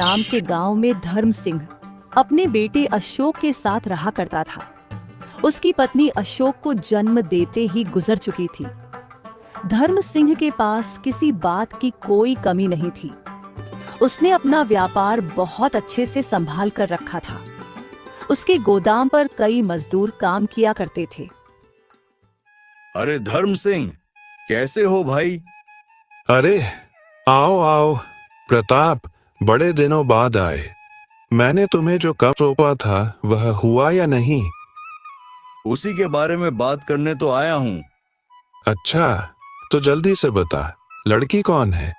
नाम के गांव में धर्म सिंह अपने बेटे अशोक के साथ रहा करता था। उसकी पत्नी अशोक को जन्म देते ही गुजर चुकी थी। धर्म सिंह के पास किसी बात की कोई कमी नहीं थी। उसने अपना व्यापार बहुत अच्छे से संभाल कर रखा था। उसके गोदाम पर कई मजदूर काम किया करते थे। अरे धर्म सिंह, कैसे हो भाई? अरे आओ आओ प्रताप, बड़े दिनों बाद आए। मैंने तुम्हें जो कब सौंपा था वह हुआ या नहीं? उसी के बारे में बात करने तो आया हूँ। अच्छा, तो जल्दी से बता, लड़की कौन है,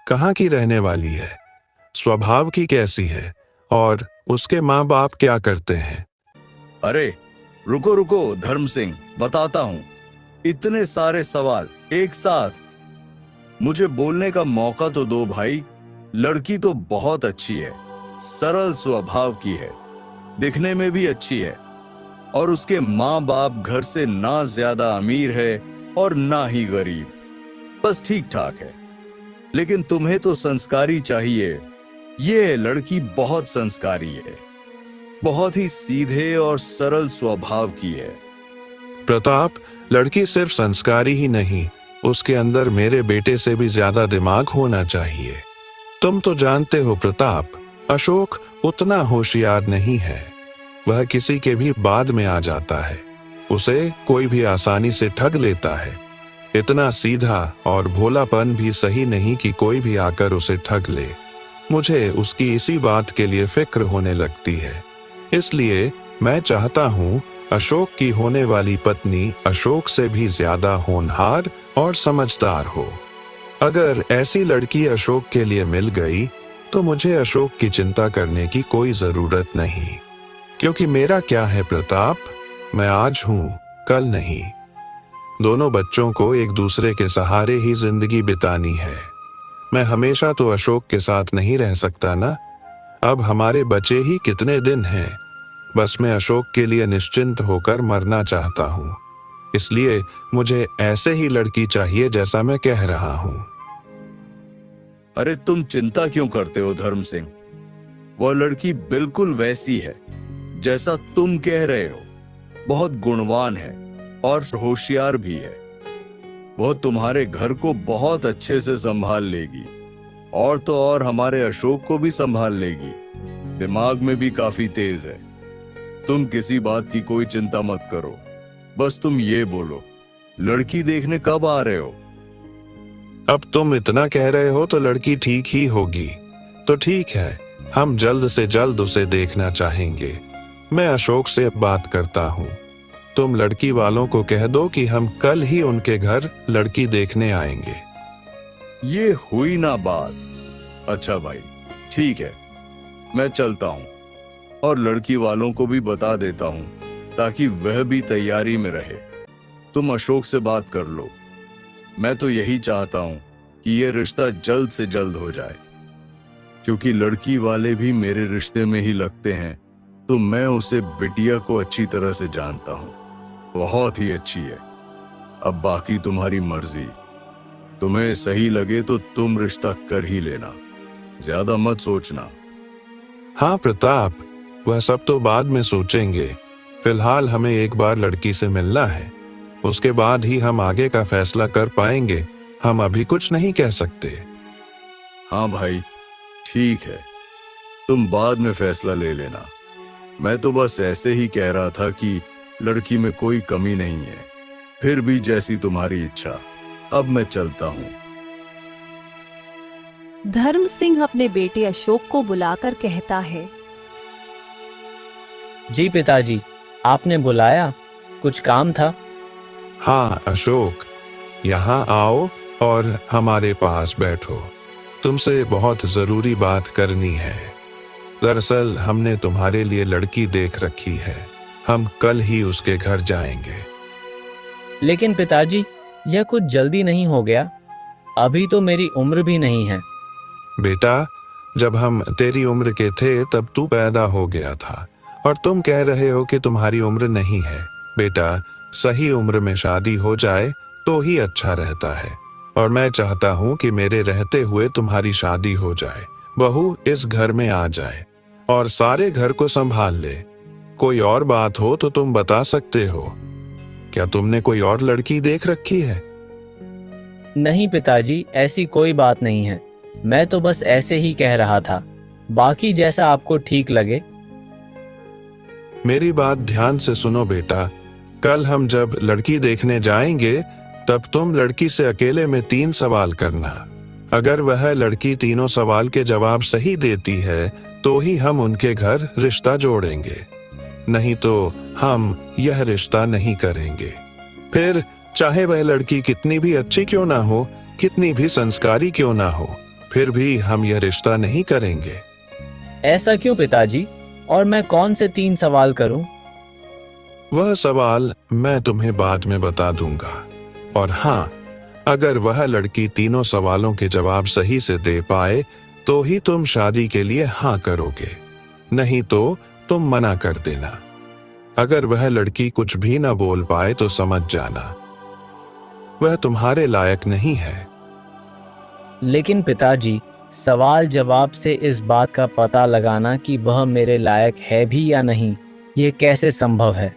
कहाँ की रहने वाली है, स्वभाव की कैसी है और उसके माँ बाप क्या करते हैं? अरे रुको रुको धर्म सिंह, बताता हूँ। इतने सारे सवाल एक साथ, मुझे बोलने का मौका तो दो भाई। लड़की तो बहुत अच्छी है, सरल स्वभाव की है, दिखने में भी अच्छी है और उसके माँ बाप घर से ना ज्यादा अमीर है और ना ही गरीब, बस ठीक ठाक है। लेकिन तुम्हें तो संस्कारी चाहिए। ये लड़की बहुत संस्कारी है, बहुत ही सीधे और सरल स्वभाव की है। प्रताप, लड़की सिर्फ संस्कारी ही नहीं, उसके अंदर मेरे बेटे से भी ज्यादा दिमाग होना चाहिए। तुम तो जानते हो प्रताप, अशोक उतना होशियार नहीं है। वह किसी के भी बाद में आ जाता है, उसे कोई भी आसानी से ठग लेता है। इतना सीधा और भोलापन भी सही नहीं कि कोई भी आकर उसे ठग ले। मुझे उसकी इसी बात के लिए फिक्र होने लगती है। इसलिए मैं चाहता हूँ अशोक की होने वाली पत्नी अशोक से भी ज्यादा होनहार और समझदार हो। अगर ऐसी लड़की अशोक के लिए मिल गई तो मुझे अशोक की चिंता करने की कोई जरूरत नहीं, क्योंकि मेरा क्या है प्रताप, मैं आज हूँ कल नहीं। दोनों बच्चों को एक दूसरे के सहारे ही जिंदगी बितानी है। मैं हमेशा तो अशोक के साथ नहीं रह सकता ना। अब हमारे बचे ही कितने दिन हैं। बस मैं अशोक के लिए निश्चिंत होकर मरना चाहता हूँ। इसलिए मुझे ऐसे ही लड़की चाहिए जैसा मैं कह रहा हूँ। अरे तुम चिंता क्यों करते हो धर्म सिंह? वह लड़की बिल्कुल वैसी है जैसा तुम कह रहे हो। बहुत गुणवान है और होशियार भी है। वह तुम्हारे घर को बहुत अच्छे से संभाल लेगी और तो और हमारे अशोक को भी संभाल लेगी। दिमाग में भी काफी तेज है। तुम किसी बात की कोई चिंता मत करो। बस तुम ये बोलो, लड़की देखने कब आ रहे हो? अब तुम इतना कह रहे हो तो लड़की ठीक ही होगी। तो ठीक है, हम जल्द से जल्द उसे देखना चाहेंगे। मैं अशोक से बात करता हूँ। तुम लड़की वालों को कह दो कि हम कल ही उनके घर लड़की देखने आएंगे। ये हुई ना बात। अच्छा भाई, ठीक है, मैं चलता हूँ और लड़की वालों को भी बता देता हूँ ताकि वह भी तैयारी में रहे। तुम अशोक से बात कर लो। मैं तो यही चाहता हूँ कि यह रिश्ता जल्द से जल्द हो जाए, क्योंकि लड़की वाले भी मेरे रिश्ते में ही लगते हैं। तो मैं उसे बिटिया को अच्छी तरह से जानता हूँ, बहुत ही अच्छी है। अब बाकी तुम्हारी मर्जी। तुम्हें सही लगे तो तुम रिश्ता कर ही लेना, ज्यादा मत सोचना। हाँ प्रताप, वह सब तो बाद में सोचेंगे। फिलहाल हमें एक बार लड़की से मिलना है, उसके बाद ही हम आगे का फैसला कर पाएंगे। हम अभी कुछ नहीं कह सकते। हाँ भाई, ठीक है, तुम बाद में फैसला ले लेना। मैं तो बस ऐसे ही कह रहा था कि लड़की में कोई कमी नहीं है। फिर भी जैसी तुम्हारी इच्छा। अब मैं चलता हूँ। धर्म सिंह अपने बेटे अशोक को बुलाकर कहता है, जी पिताजी, आपने बुलाया, कुछ काम था? हाँ अशोक, यहाँ आओ और हमारे पास बैठो। तुमसे बहुत जरूरी बात करनी है। दरअसल हमने तुम्हारे लिए लड़की देख रखी है। हम कल ही उसके घर जाएंगे। लेकिन पिताजी, यह कुछ जल्दी नहीं हो गया? अभी तो मेरी उम्र भी नहीं है। बेटा, जब हम तेरी उम्र के थे तब तू पैदा हो गया था और तुम कह रहे हो कि तुम्हारी उम्र नहीं है। बेटा, सही उम्र में शादी हो जाए तो ही अच्छा रहता है और मैं चाहता हूँ कि मेरे रहते हुए तुम्हारी शादी हो जाए। बहू इस घर में आ जाए और सारे घर को संभाल ले। कोई और बात हो तो तुम बता सकते हो। क्या तुमने कोई और लड़की देख रखी है? नहीं पिताजी, ऐसी कोई बात नहीं है। मैं तो बस ऐसे ही कह रहा था। बाकी जैसा आपको ठीक लगे। मेरी बात ध्यान से सुनो बेटा। कल हम जब लड़की देखने जाएंगे तब तुम लड़की से अकेले में 3 सवाल करना। अगर वह लड़की तीनों सवाल के जवाब सही देती है तो ही हम उनके घर रिश्ता जोड़ेंगे, नहीं तो हम यह रिश्ता नहीं करेंगे। फिर चाहे वह लड़की कितनी भी अच्छी क्यों ना हो, कितनी भी संस्कारी क्यों ना हो, फिर भी हम यह रिश्ता नहीं करेंगे। ऐसा क्यों पिताजी? और मैं कौन से 3 सवाल करूं? वह सवाल मैं तुम्हें बाद में बता दूंगा। और हाँ, अगर वह लड़की तीनों सवालों के जवाब सही से दे पाए तो ही तुम शादी के लिए हाँ करोगे, नहीं तो तुम मना कर देना। अगर वह लड़की कुछ भी ना बोल पाए तो समझ जाना वह तुम्हारे लायक नहीं है। लेकिन पिताजी, सवाल जवाब से इस बात का पता लगाना कि वह मेरे लायक है भी या नहीं, ये कैसे संभव है?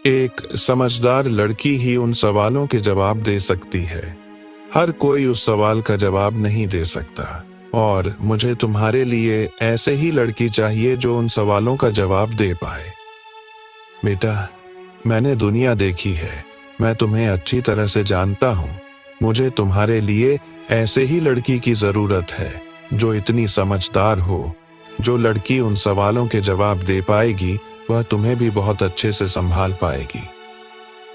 एक समझदार लड़की ही उन सवालों के जवाब दे सकती है। हर कोई उस सवाल का जवाब नहीं दे सकता, और मुझे तुम्हारे लिए ऐसे ही लड़की चाहिए जो उन सवालों का जवाब दे पाए। बेटा, मैंने दुनिया देखी है, मैं तुम्हें अच्छी तरह से जानता हूँ। मुझे तुम्हारे लिए ऐसे ही लड़की की जरूरत है जो इतनी समझदार हो। जो लड़की उन सवालों के जवाब दे पाएगी वह तुम्हें भी बहुत अच्छे से संभाल पाएगी।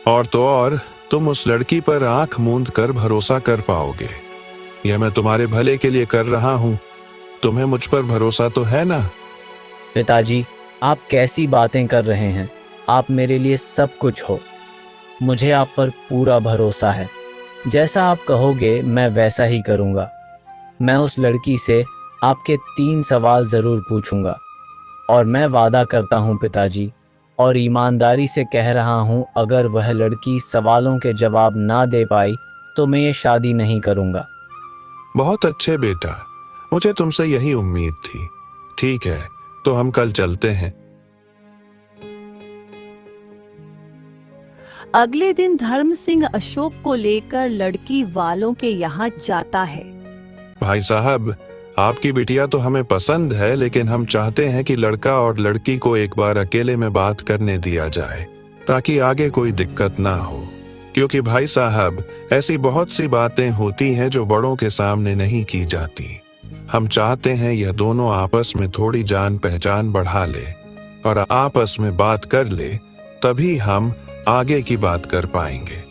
और तो और, तुम उस लड़की पर आंख मूंद कर भरोसा कर पाओगे। यह मैं तुम्हारे भले के लिए कर रहा हूं। तुम्हें मुझ पर भरोसा तो है ना? पिताजी, आप कैसी बातें कर रहे हैं? आप मेरे लिए सब कुछ हो। मुझे आप पर पूरा भरोसा है। जैसा आप कहोगे मैं वैसा ही करूँगा। मैं उस लड़की से आपके 3 सवाल ज़रूर पूछूंगा, और मैं वादा करता हूँ पिताजी, और ईमानदारी से कह रहा हूँ, अगर वह लड़की सवालों के जवाब ना दे पाई तो मैं ये शादी नहीं करूँगा। बहुत अच्छे बेटा, मुझे तुमसे यही उम्मीद थी। ठीक है, तो हम कल चलते हैं। अगले दिन धर्म सिंह अशोक को लेकर लड़की वालों के यहाँ जाता है। भाई साहब, आपकी बिटिया तो हमें पसंद है, लेकिन हम चाहते हैं कि लड़का और लड़की को एक बार अकेले में बात करने दिया जाए, ताकि आगे कोई दिक्कत ना हो। क्योंकि भाई साहब, ऐसी बहुत सी बातें होती हैं जो बड़ों के सामने नहीं की जाती। हम चाहते हैं यह दोनों आपस में थोड़ी जान पहचान बढ़ा ले और आपस में बात कर ले, तभी हम आगे की बात कर पाएंगे।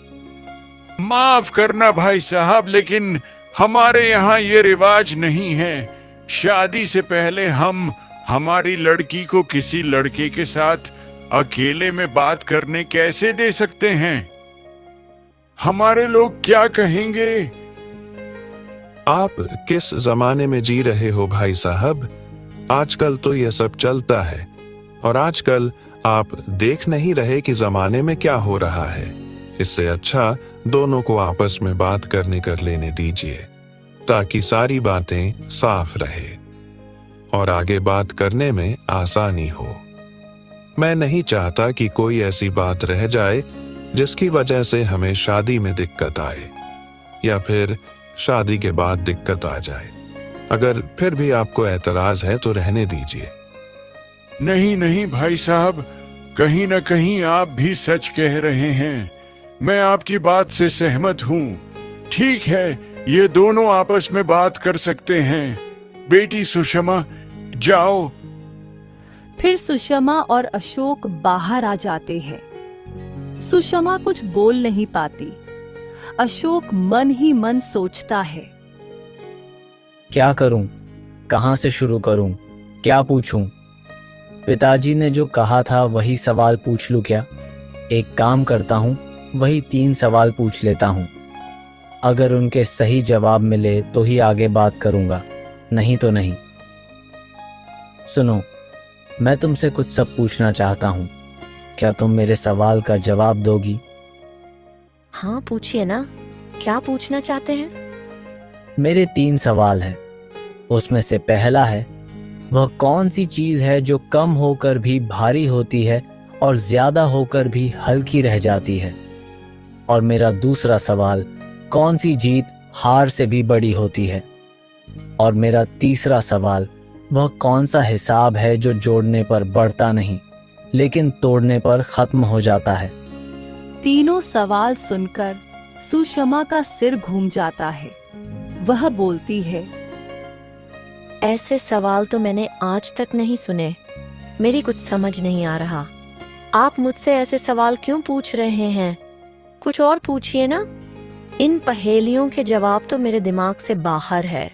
माफ करना भाई साहब, लेकिन हमारे यहाँ ये रिवाज नहीं है। शादी से पहले हम हमारी लड़की को किसी लड़के के साथ अकेले में बात करने कैसे दे सकते हैं? हमारे लोग क्या कहेंगे? आप किस जमाने में जी रहे हो भाई साहब? आजकल तो यह सब चलता है, और आजकल आप देख नहीं रहे कि जमाने में क्या हो रहा है। इससे अच्छा दोनों को आपस में बात करने कर लेने दीजिए, ताकि सारी बातें साफ रहे और आगे बात करने में आसानी हो। मैं नहीं चाहता कि कोई ऐसी बात रह जाए जिसकी वजह से हमें शादी में दिक्कत आए, या फिर शादी के बाद दिक्कत आ जाए। अगर फिर भी आपको एतराज है तो रहने दीजिए। नहीं नहीं भाई साहब, कहीं न कहीं आप भी सच कह रहे हैं। मैं आपकी बात से सहमत हूँ। ठीक है, ये दोनों आपस में बात कर सकते हैं। बेटी सुषमा, जाओ। फिर सुषमा और अशोक बाहर आ जाते हैं। सुषमा कुछ बोल नहीं पाती। अशोक मन ही मन सोचता है, क्या करूं? कहां से शुरू करूं? क्या पूछूं? पिताजी ने जो कहा था वही सवाल पूछ लूं क्या? एक काम करता हूं, वही 3 सवाल पूछ लेता हूं। अगर उनके सही जवाब मिले तो ही आगे बात करूंगा, नहीं तो नहीं। सुनो, मैं तुमसे कुछ सब पूछना चाहता हूं। क्या तुम मेरे सवाल का जवाब दोगी? हाँ, पूछिए ना, क्या पूछना चाहते हैं? मेरे 3 सवाल हैं। उसमें से पहला है, वह कौन सी चीज है जो कम होकर भी भारी होती है और ज्यादा होकर भी हल्की रह जाती है। और मेरा दूसरा सवाल, कौन सी जीत हार से भी बड़ी होती है। और मेरा तीसरा सवाल, वह कौन सा हिसाब है जो जोड़ने पर बढ़ता नहीं लेकिन तोड़ने पर खत्म हो जाता है। तीनों सवाल सुनकर सुषमा का सिर घूम जाता है। वह बोलती है, ऐसे सवाल तो मैंने आज तक नहीं सुने। मेरी कुछ समझ नहीं आ रहा। आप मुझसे ऐसे सवाल क्यों पूछ रहे हैं? कुछ और पूछिए ना। इन पहेलियों के जवाब तो मेरे दिमाग से बाहर है।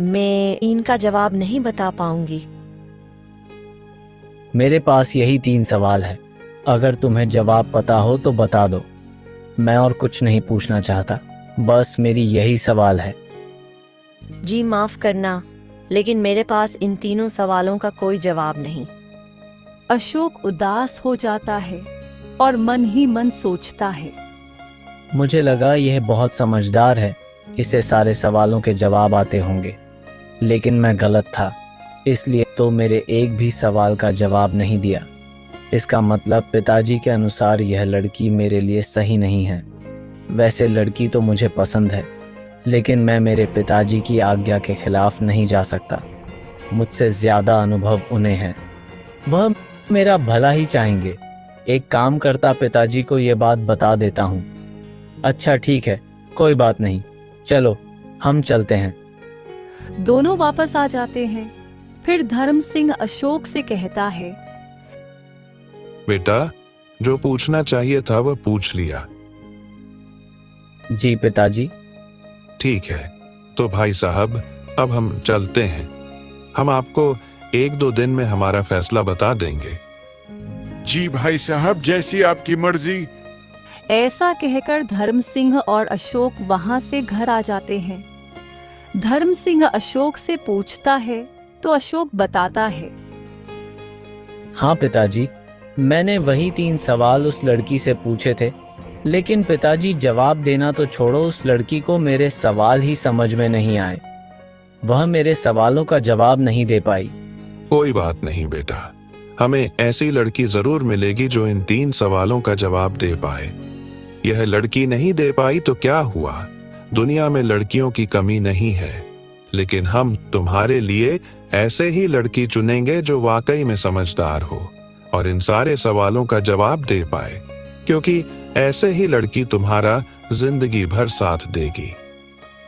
मैं इनका जवाब नहीं बता पाऊंगी। मेरे पास यही 3 सवाल है। अगर तुम्हें जवाब पता हो तो बता दो। मैं और कुछ नहीं पूछना चाहता, बस मेरी यही सवाल है। जी माफ करना, लेकिन मेरे पास इन तीनों सवालों का कोई जवाब नहीं। अशोक उदास हो जाता है और मन ही मन सोचता है, मुझे लगा यह बहुत समझदार है, इसे सारे सवालों के जवाब आते होंगे। लेकिन मैं गलत था, इसलिए तो मेरे एक भी सवाल का जवाब नहीं दिया। इसका मतलब पिताजी के अनुसार यह लड़की मेरे लिए सही नहीं है। वैसे लड़की तो मुझे पसंद है, लेकिन मैं मेरे पिताजी की आज्ञा के खिलाफ नहीं जा सकता। मुझसे ज़्यादा अनुभव उन्हें है। वह मेरा भला ही चाहेंगे। एक काम करता पिताजी को ये बात बता देता हूँ। अच्छा ठीक है, कोई बात नहीं, चलो हम चलते हैं। दोनों वापस आ जाते हैं। फिर धर्म सिंह अशोक से कहता है, बेटा, जो पूछना चाहिए था वह पूछ लिया। जी पिताजी। ठीक है, तो भाई साहब अब हम चलते हैं। हम आपको 1-2 दिन में हमारा फैसला बता देंगे। जी भाई साहब, जैसी आपकी मर्जी। ऐसा कहकर धर्म सिंह और अशोक वहां से घर आ जाते हैं। धर्म सिंह अशोक से पूछता है तो अशोक बताता है, हाँ पिताजी, मैंने वही 3 सवाल उस लड़की से पूछे थे, लेकिन पिताजी जवाब देना तो छोड़ो, उस लड़की को मेरे सवाल ही समझ में नहीं आए। वह मेरे सवालों का जवाब नहीं दे पाई। कोई बात नहीं बेटा, हमें ऐसी लड़की जरूर मिलेगी जो इन 3 सवालों का जवाब दे पाए। यह लड़की नहीं दे पाई तो क्या हुआ, दुनिया में लड़कियों की कमी नहीं है। लेकिन हम तुम्हारे लिए ऐसे ही लड़की चुनेंगे जो वाकई में समझदार हो और इन सारे सवालों का जवाब दे पाए, क्योंकि ऐसे ही लड़की तुम्हारा जिंदगी भर साथ देगी।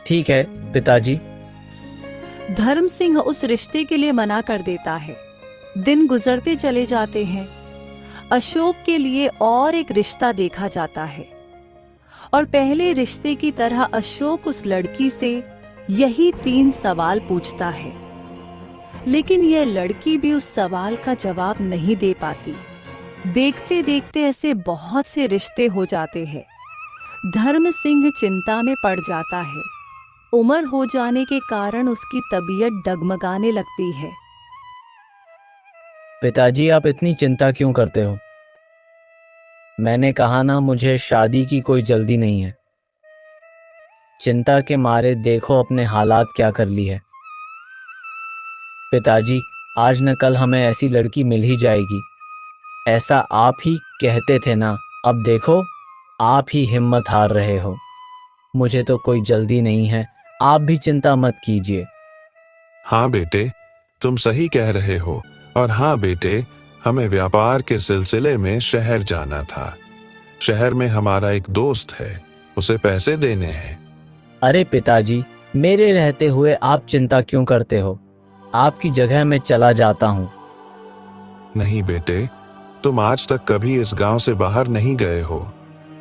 ठीक है पिताजी। धर्म सिंह उस रिश्ते के लिए मना कर देता है। दिन गुजरते चले जाते हैं। अशोक के लिए और एक रिश्ता देखा जाता है और पहले रिश्ते की तरह अशोक उस लड़की से यही 3 सवाल पूछता है, लेकिन यह लड़की भी उस सवाल का जवाब नहीं दे पाती। देखते देखते ऐसे बहुत से रिश्ते हो जाते हैं। धर्म सिंह चिंता में पड़ जाता है। उम्र हो जाने के कारण उसकी तबीयत डगमगाने लगती है। पिताजी, आप इतनी चिंता क्यों करते हो? मैंने कहा ना, मुझे शादी की कोई जल्दी नहीं है। चिंता के मारे देखो अपने हालात क्या कर ली है। पिताजी, आज न कल हमें ऐसी लड़की मिल ही जाएगी। ऐसा आप ही कहते थे ना, अब देखो आप ही हिम्मत हार रहे हो। मुझे तो कोई जल्दी नहीं है, आप भी चिंता मत कीजिए। हाँ बेटे, तुम सही कह रहे हो। और हाँ बेटे, हमें व्यापार के सिलसिले में शहर जाना था। शहर में हमारा एक दोस्त है, उसे पैसे देने हैं। अरे पिताजी, मेरे रहते हुए आप चिंता क्यों करते हो? आपकी जगह मैं चला जाता हूँ। नहीं बेटे, तुम आज तक कभी इस गांव से बाहर नहीं गए हो,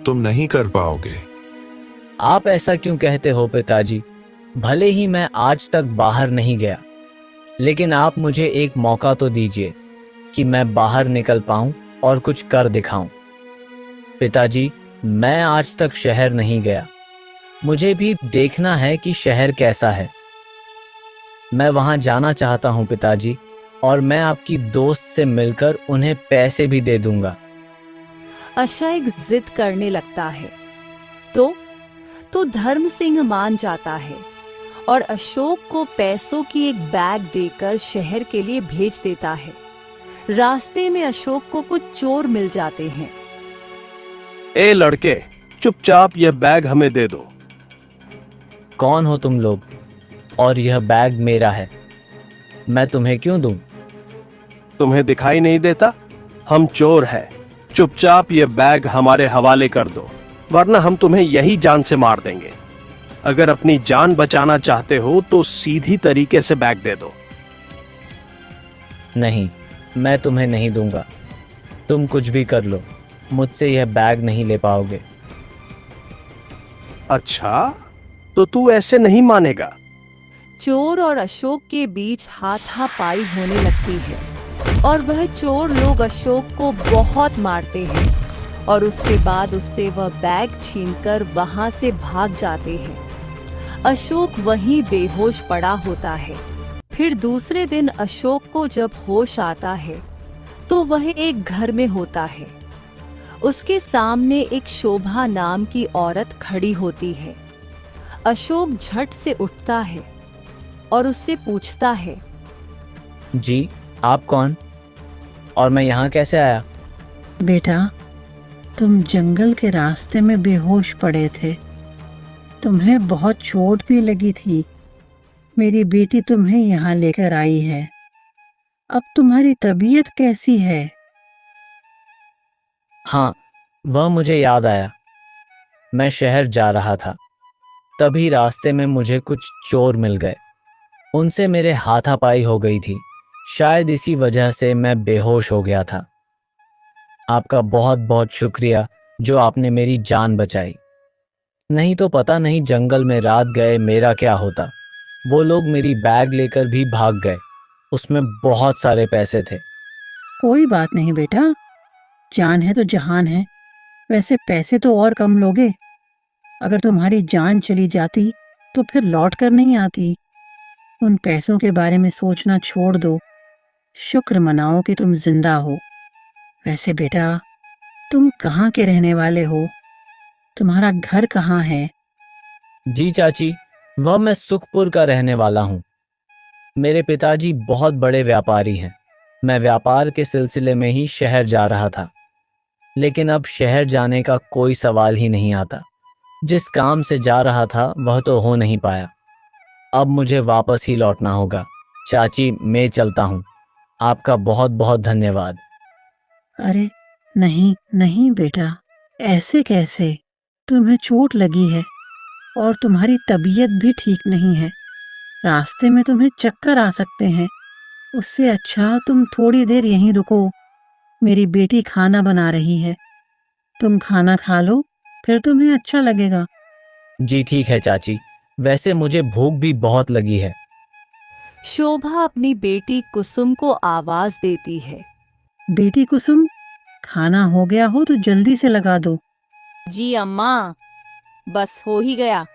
तुम नहीं कर पाओगे। आप ऐसा क्यों कहते हो पिताजी? भले ही मैं आज तक बाहर नहीं गया, लेकिन आप मुझे एक मौका तो दीजिए कि मैं बाहर निकल पाऊं और कुछ कर दिखाऊं। पिताजी, मैं आज तक शहर नहीं गया, मुझे भी देखना है कि शहर कैसा है। मैं वहां जाना चाहता हूं पिताजी, और मैं आपकी दोस्त से मिलकर उन्हें पैसे भी दे दूंगा। अशोक जिद करने लगता है तो धर्म सिंह मान जाता है और अशोक को पैसों की एक बैग देकर शहर के लिए भेज देता है। रास्ते में अशोक को कुछ चोर मिल जाते हैं। ए लड़के, चुपचाप यह बैग हमें दे दो। कौन हो तुम लोग? और यह बैग मेरा है, मैं तुम्हें क्यों दूं? तुम्हें दिखाई नहीं देता? हम चोर हैं। चुपचाप ये बैग हमारे हवाले कर दो, वरना हम तुम्हें यही जान से मार देंगे। अगर अपनी जान बचाना चाहते हो तो सीधी तरीके से बैग दे दो। नहीं, मैं तुम्हें नहीं दूंगा। तुम कुछ भी कर लो, मुझसे यह बैग नहीं ले पाओगे। अच्छा, तो तू ऐसे नहीं मानेगा। चोर और अशोक के बीच हाथापाई होने लगती है और वह चोर लोग अशोक को बहुत मारते हैं और उसके बाद उससे वह बैग छीनकर वहां से भाग जाते हैं। अशोक वहीं बेहोश पड़ा होता है। फिर दूसरे दिन अशोक को जब होश आता है तो वह एक घर में होता है। उसके सामने एक शोभा नाम की औरत खड़ी होती है। अशोक झट से उठता है और उससे पूछता है, जी, आप कौन? और मैं यहाँ कैसे आया? बेटा, तुम जंगल के रास्ते में बेहोश पड़े थे। तुम्हें बहुत चोट भी लगी थी। मेरी बेटी तुम्हें यहाँ लेकर आई है। अब तुम्हारी तबीयत कैसी है? हाँ, वह मुझे याद आया। मैं शहर जा रहा था, तभी रास्ते में मुझे कुछ चोर मिल गए। उनसे मेरे हाथापाई हो गई थी। शायद इसी वजह से मैं बेहोश हो गया था। आपका बहुत बहुत शुक्रिया जो आपने मेरी जान बचाई। नहीं तो पता नहीं जंगल में रात गए मेरा क्या होता। वो लोग मेरी बैग लेकर भी भाग गए। उसमें बहुत सारे पैसे थे। कोई बात नहीं बेटा, जान है तो जहान है। वैसे पैसे तो और कम लोगे। अगर तुम्हारी जान चली जाती तो फिर लौट कर नहीं आती। उन पैसों के बारे में सोचना छोड़ दो। शुक्र मनाओ कि तुम जिंदा हो। वैसे बेटा, तुम कहाँ के रहने वाले हो? तुम्हारा घर कहाँ है? जी चाची, वह मैं सुखपुर का रहने वाला हूँ। मेरे पिताजी बहुत बड़े व्यापारी हैं। मैं व्यापार के सिलसिले में ही शहर जा रहा था, लेकिन अब शहर जाने का कोई सवाल ही नहीं आता। जिस काम से जा रहा था वह तो हो नहीं पाया। अब मुझे वापस ही लौटना होगा। चाची, मैं चलता हूँ। आपका बहुत बहुत धन्यवाद। अरे नहीं नहीं बेटा, ऐसे कैसे? तुम्हें चोट लगी है और तुम्हारी तबीयत भी ठीक नहीं है। रास्ते में तुम्हें चक्कर आ सकते हैं। उससे अच्छा तुम थोड़ी देर यहीं रुको। मेरी बेटी खाना बना रही है। तुम खाना खा लो, फिर तुम्हें अच्छा लगेगा। जी ठीक है चाची, वैसे मुझे भूख भी बहुत लगी है। शोभा अपनी बेटी कुसुम को आवाज देती है। बेटी कुसुम, खाना हो गया हो तो जल्दी से लगा दो। जी अम्मा, बस हो ही गया,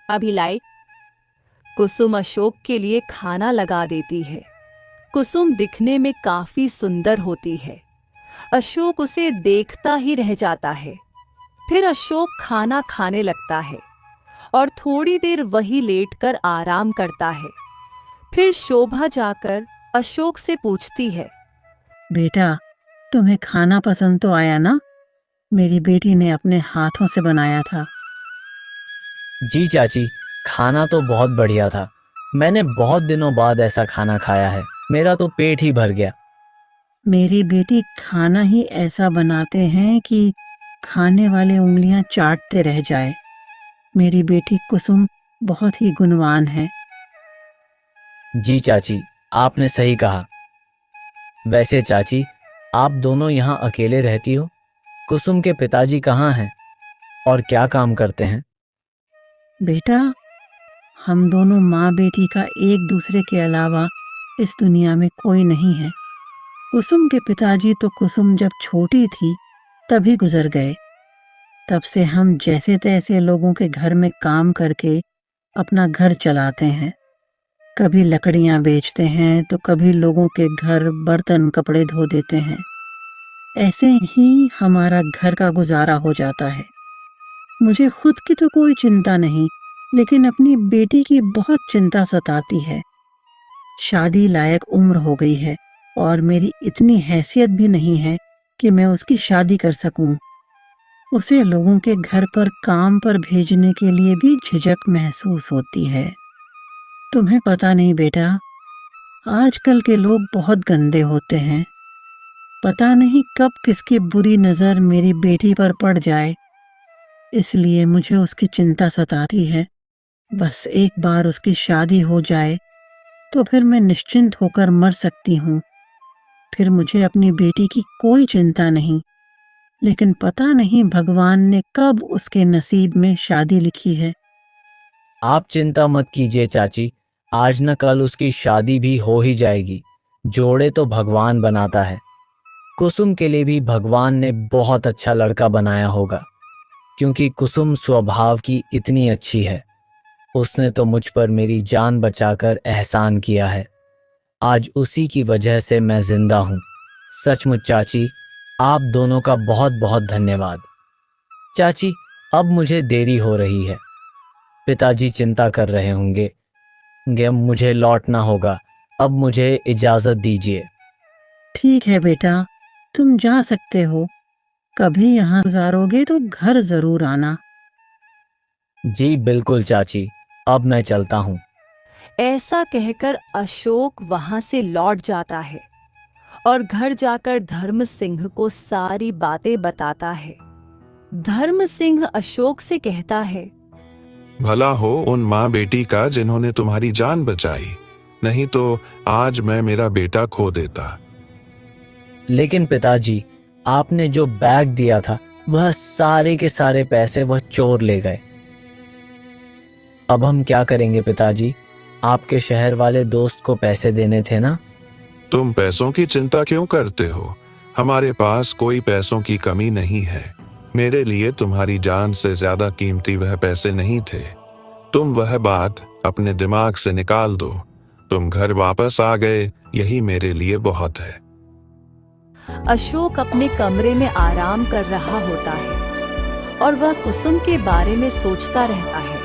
अभी लाई। कुसुम अशोक के लिए खाना लगा देती है। कुसुम दिखने में काफी सुंदर होती है। अशोक उसे देखता ही रह जाता है। फिर अशोक खाना खाने लगता है और थोड़ी देर वही लेटकर आराम करता है। फिर शोभा जाकर अशोक से पूछती है, बेटा, तुम्हें खाना पसंद तो आया ना? मेरी बेटी ने अपने हाथों से बनाया था। जी चाची, खाना तो बहुत बढ़िया था। मैंने बहुत दिनों बाद ऐसा खाना खाया है। मेरा तो पेट ही भर गया। मेरी बेटी खाना ही ऐसा बनाते हैं कि खाने वाले उंगलियां चाटते रह जाए। मेरी बेटी कुसुम बहुत ही गुणवान है। जी चाची, आपने सही कहा। वैसे चाची, आप दोनों यहाँ अकेले रहती हो? कुसुम के पिताजी कहाँ हैं और क्या काम करते हैं? बेटा, हम दोनों माँ बेटी का एक दूसरे के अलावा इस दुनिया में कोई नहीं है। कुसुम के पिताजी तो कुसुम जब छोटी थी तभी गुजर गए। तब से हम जैसे तैसे लोगों के घर में काम करके अपना घर चलाते हैं। कभी लकड़ियां बेचते हैं तो कभी लोगों के घर बर्तन कपड़े धो देते हैं। ऐसे ही हमारा घर का गुजारा हो जाता है। मुझे खुद की तो कोई चिंता नहीं, लेकिन अपनी बेटी की बहुत चिंता सताती है। शादी लायक उम्र हो गई है और मेरी इतनी हैसियत भी नहीं है कि मैं उसकी शादी कर सकूं। उसे लोगों के घर पर काम पर भेजने के लिए भी झिझक महसूस होती है। तुम्हें पता नहीं बेटा, आजकल के लोग बहुत गंदे होते हैं। पता नहीं कब किसकी बुरी नज़र मेरी बेटी पर पड़ जाए, इसलिए मुझे उसकी चिंता सताती है। बस एक बार उसकी शादी हो जाए तो फिर मैं निश्चिंत होकर मर सकती हूँ। फिर मुझे अपनी बेटी की कोई चिंता नहीं। लेकिन पता नहीं भगवान ने कब उसके नसीब में शादी लिखी है। आप चिंता मत कीजिए चाची, आज न कल उसकी शादी भी हो ही जाएगी। जोड़े तो भगवान बनाता है। कुसुम के लिए भी भगवान ने बहुत अच्छा लड़का बनाया होगा, क्योंकि कुसुम स्वभाव की इतनी अच्छी है। उसने तो मुझ पर मेरी जान बचाकर एहसान किया है। आज उसी की वजह से मैं जिंदा हूँ। सचमुच चाची, आप दोनों का बहुत बहुत धन्यवाद। चाची, अब मुझे देरी हो रही है। पिताजी चिंता कर रहे होंगे। मुझे लौटना होगा। अब मुझे इजाज़त दीजिए। ठीक है बेटा, तुम जा सकते हो। कभी यहाँ गुजारोगे तो घर जरूर आना। जी बिल्कुल चाची, अब मैं चलता हूँ। ऐसा कहकर अशोक वहां से लौट जाता है और घर जाकर धर्म सिंह को सारी बातें बताता है। धर्म सिंह अशोक से कहता है, भला हो उन माँ बेटी का जिन्होंने तुम्हारी जान बचाई, नहीं तो आज मैं मेरा बेटा खो देता। लेकिन पिताजी, आपने जो बैग दिया था वह सारे के सारे पैसे वह चोर ले गए। अब हम क्या करेंगे पिताजी? आपके शहर वाले दोस्त को पैसे देने थे ना। तुम पैसों की चिंता क्यों करते हो? हमारे पास कोई पैसों की कमी नहीं है। मेरे लिए तुम्हारी जान से ज्यादा कीमती वह पैसे नहीं थे। तुम वह बात अपने दिमाग से निकाल दो। तुम घर वापस आ गए, यही मेरे लिए बहुत है। अशोक अपने कमरे में आराम कर रहा होता है और वह कुसुम के बारे में सोचता रहता है।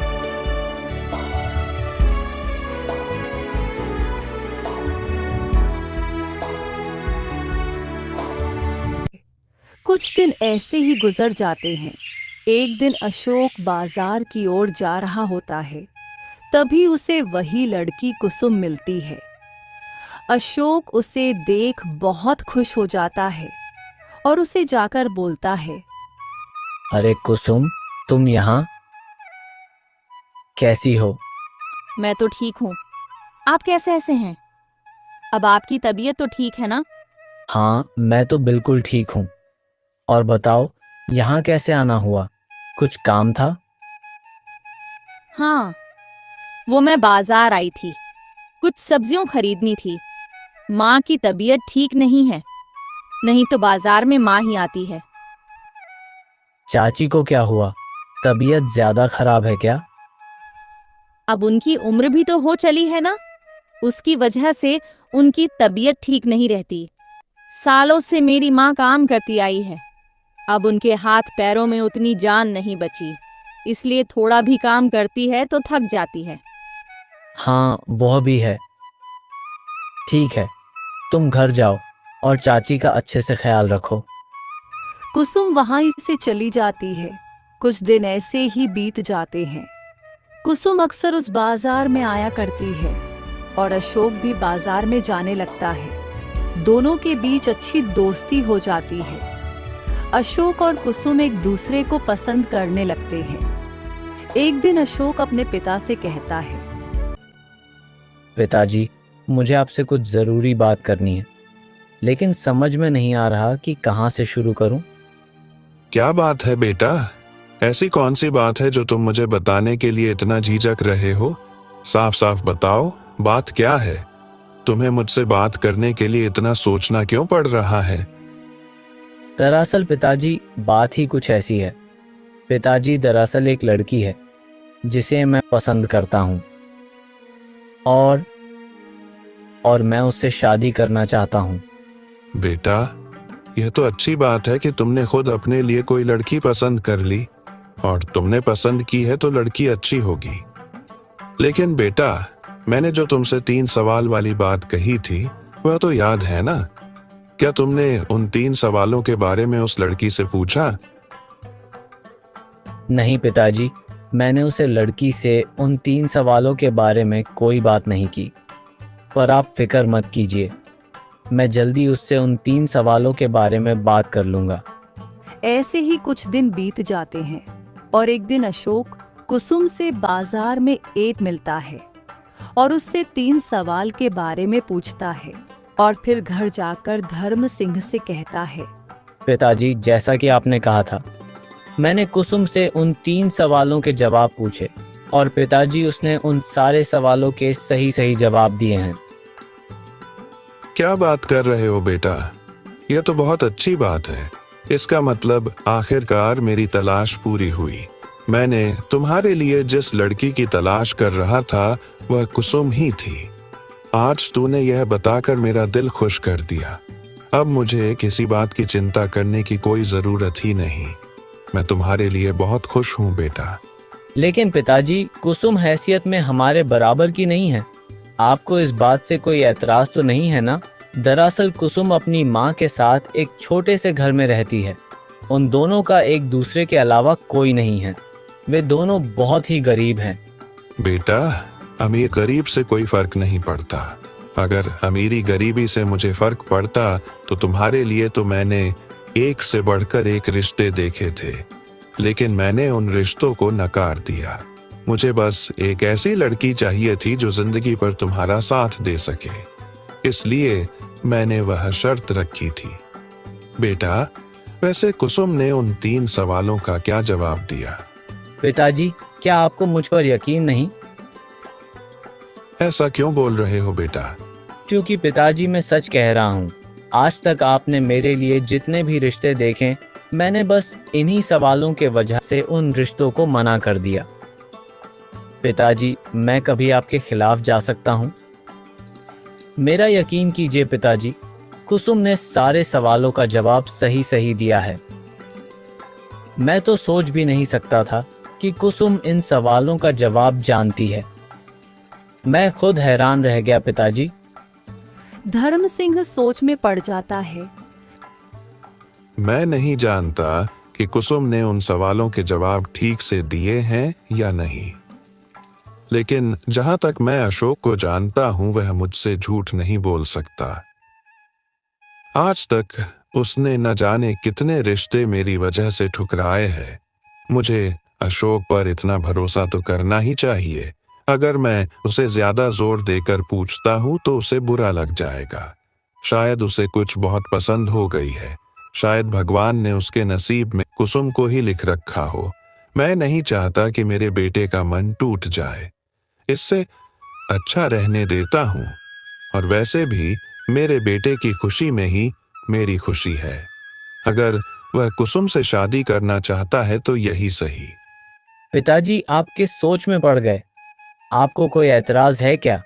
कुछ दिन ऐसे ही गुजर जाते हैं। एक दिन अशोक बाजार की ओर जा रहा होता है, तभी उसे वही लड़की कुसुम मिलती है। अशोक उसे देख बहुत खुश हो जाता है और उसे जाकर बोलता है, अरे कुसुम, तुम यहाँ? कैसी हो? मैं तो ठीक हूँ। आप कैसे ऐसे हैं? अब आपकी तबीयत तो ठीक है ना? हाँ, मैं तो बिल्कुल ठीक हूँ। और बताओ, यहाँ कैसे आना हुआ? कुछ काम था? हाँ, वो मैं बाजार आई थी, कुछ सब्जियों खरीदनी थी। माँ की तबीयत ठीक नहीं है, नहीं तो बाजार में माँ ही आती है। चाची को क्या हुआ? तबीयत ज्यादा खराब है क्या? अब उनकी उम्र भी तो हो चली है ना, उसकी वजह से उनकी तबीयत ठीक नहीं रहती। सालों से मेरी माँ काम करती आई है, अब उनके हाथ पैरों में उतनी जान नहीं बची, इसलिए थोड़ा भी काम करती है तो थक जाती है। हाँ, वह भी है। ठीक है, तुम घर जाओ और चाची का अच्छे से ख्याल रखो। कुसुम वहां से चली जाती है। कुछ दिन ऐसे ही बीत जाते हैं। कुसुम अक्सर उस बाजार में आया करती है और अशोक भी बाजार में जाने लगता है। दोनों के बीच अच्छी दोस्ती हो जाती है। अशोक और कुसुम एक दूसरे को पसंद करने लगते हैं। एक दिन अशोक अपने पिता से कहता है, पिताजी, मुझे आपसे कुछ ज़रूरी बात करनी है, लेकिन समझ में नहीं आ रहा कि कहाँ से शुरू करूं। क्या बात है बेटा? ऐसी कौन सी बात है जो तुम मुझे बताने के लिए इतना झिझक रहे हो? साफ साफ बताओ, बात क्या है? तुम्हें मुझसे बात करने के लिए इतना सोचना क्यों पड़ रहा है? दरअसल पिताजी, बात ही कुछ ऐसी है। पिताजी, दरअसल एक लड़की है जिसे मैं पसंद करता हूँ और मैं उससे शादी करना चाहता हूँ। बेटा, यह तो अच्छी बात है कि तुमने खुद अपने लिए कोई लड़की पसंद कर ली, और तुमने पसंद की है तो लड़की अच्छी होगी। लेकिन बेटा, मैंने जो तुमसे 3 सवाल वाली बात कही थी वह तो याद है ना? क्या तुमने उन 3 सवालों के बारे में उस लड़की से पूछा? नहीं पिताजी, मैंने उसे लड़की से उन 3 सवालों के बारे में कोई बात नहीं की। पर आप फिक्र मत कीजिए, मैं जल्दी उससे उन 3 सवालों के बारे में बात कर लूंगा। ऐसे ही कुछ दिन बीत जाते हैं और एक दिन अशोक कुसुम से बाजार में एक मिलता है और उससे 3 सवाल के बारे में पूछता है और फिर घर जाकर धर्म सिंह से कहता है, पिताजी, जैसा कि आपने कहा था, मैंने कुसुम से उन 3 सवालों के जवाब पूछे और पिताजी उसने उन सारे सवालों के सही सही जवाब दिए हैं। क्या बात कर रहे हो बेटा? यह तो बहुत अच्छी बात है। इसका मतलब आखिरकार मेरी तलाश पूरी हुई। मैंने तुम्हारे लिए जिस लड़की की तलाश कर रहा था वह कुसुम ही थी। आज तूने यह बताकर मेरा दिल खुश कर दिया। अब मुझे किसी बात की चिंता करने की कोई जरूरत ही नहीं। मैं तुम्हारे लिए बहुत खुश हूँ बेटा। लेकिन पिताजी, कुसुम हैसियत में हमारे बराबर की नहीं है। आपको इस बात से कोई एतराज तो नहीं है ना? दरअसल कुसुम अपनी माँ के साथ एक छोटे से घर में रहती है। उन दोनों का एक दूसरे के अलावा कोई नहीं है। वे दोनों बहुत ही गरीब हैं। बेटा, अमीर गरीब से कोई फर्क नहीं पड़ता। अगर अमीरी गरीबी से मुझे फर्क पड़ता तो तुम्हारे लिए तो मैंने एक से बढ़कर एक रिश्ते देखे थे, लेकिन मैंने उन रिश्तों को नकार दिया। मुझे बस एक ऐसी लड़की चाहिए थी जो जिंदगी पर तुम्हारा साथ दे सके, इसलिए मैंने वह शर्त रखी थी। बेटा, वैसे कुसुम ने उन 3 सवालों का क्या जवाब दिया? पिताजी, क्या आपको मुझ पर यकीन नहीं? ऐसा क्यों बोल रहे हो बेटा? क्योंकि पिताजी, मैं सच कह रहा हूँ। आज तक आपने मेरे लिए जितने भी रिश्ते देखे, मैंने बस इन्हीं सवालों के वजह से उन रिश्तों को मना कर दिया। पिताजी, मैं कभी आपके खिलाफ जा सकता हूँ? मेरा यकीन कीजिए पिताजी, कुसुम ने सारे सवालों का जवाब सही सही दिया है। मैं तो सोच भी नहीं सकता था कि कुसुम इन सवालों का जवाब जानती है। मैं खुद हैरान रह गया पिताजी। धर्म सिंह सोच में पड़ जाता है। मैं नहीं जानता कि कुसुम ने उन सवालों के जवाब ठीक से दिए हैं या नहीं, लेकिन जहां तक मैं अशोक को जानता हूं वह मुझसे झूठ नहीं बोल सकता। आज तक उसने न जाने कितने रिश्ते मेरी वजह से ठुकराए हैं। मुझे अशोक पर इतना भरोसा तो करना ही चाहिए। अगर मैं उसे ज्यादा जोर देकर पूछता हूं तो उसे बुरा लग जाएगा। शायद उसे कुछ बहुत पसंद हो गई है। शायद भगवान ने उसके नसीब में कुसुम को ही लिख रखा हो। मैं नहीं चाहता कि मेरे बेटे का मन टूट जाए। इससे अच्छा रहने देता हूं। और वैसे भी मेरे बेटे की खुशी में ही मेरी खुशी है। अगर वह कुसुम से शादी करना चाहता है तो यही सही। पिताजी, आप किस सोच में पड़ गए? आपको कोई एतराज है क्या?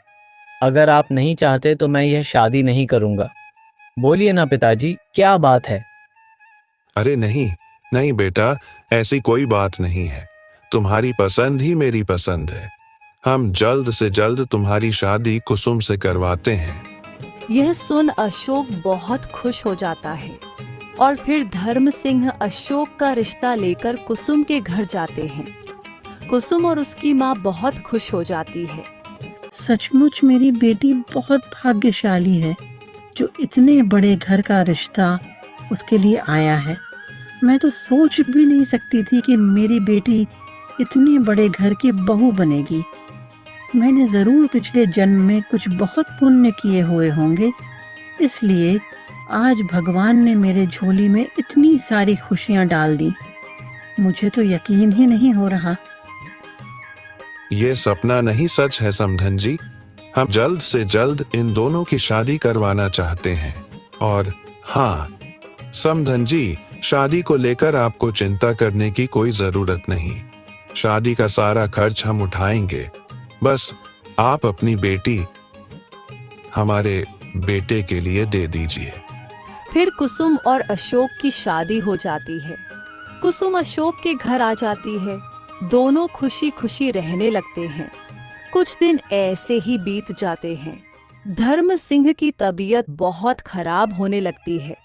अगर आप नहीं चाहते तो मैं यह शादी नहीं करूंगा। बोलिए ना पिताजी, क्या बात है? अरे नहीं नहीं बेटा, ऐसी कोई बात नहीं है। तुम्हारी पसंद ही मेरी पसंद है। हम जल्द से जल्द तुम्हारी शादी कुसुम से करवाते हैं। यह सुन अशोक बहुत खुश हो जाता है और फिर धर्म सिंह अशोक का रिश्ता लेकर कुसुम के घर जाते हैं। कुसुम और उसकी माँ बहुत खुश हो जाती है। सचमुच मेरी बेटी बहुत भाग्यशाली है जो इतने बड़े घर का रिश्ता उसके लिए आया है। मैं तो सोच भी नहीं सकती थी कि मेरी बेटी इतने बड़े घर की बहू बनेगी। मैंने जरूर पिछले जन्म में कुछ बहुत पुण्य किए हुए होंगे, इसलिए आज भगवान ने मेरे झोली में इतनी सारी खुशियां डाल दी। मुझे तो यकीन ही नहीं हो रहा। ये सपना नहीं सच है समधन जी। हम जल्द से जल्द इन दोनों की शादी करवाना चाहते हैं। और हाँ समधन जी, शादी को लेकर आपको चिंता करने की कोई जरूरत नहीं। शादी का सारा खर्च हम उठाएंगे। बस आप अपनी बेटी हमारे बेटे के लिए दे दीजिए। फिर कुसुम और अशोक की शादी हो जाती है। कुसुम अशोक के घर आ जाती है। दोनों खुशी खुशी रहने लगते हैं। कुछ दिन ऐसे ही बीत जाते हैं। धर्म सिंह की तबीयत बहुत खराब होने लगती है।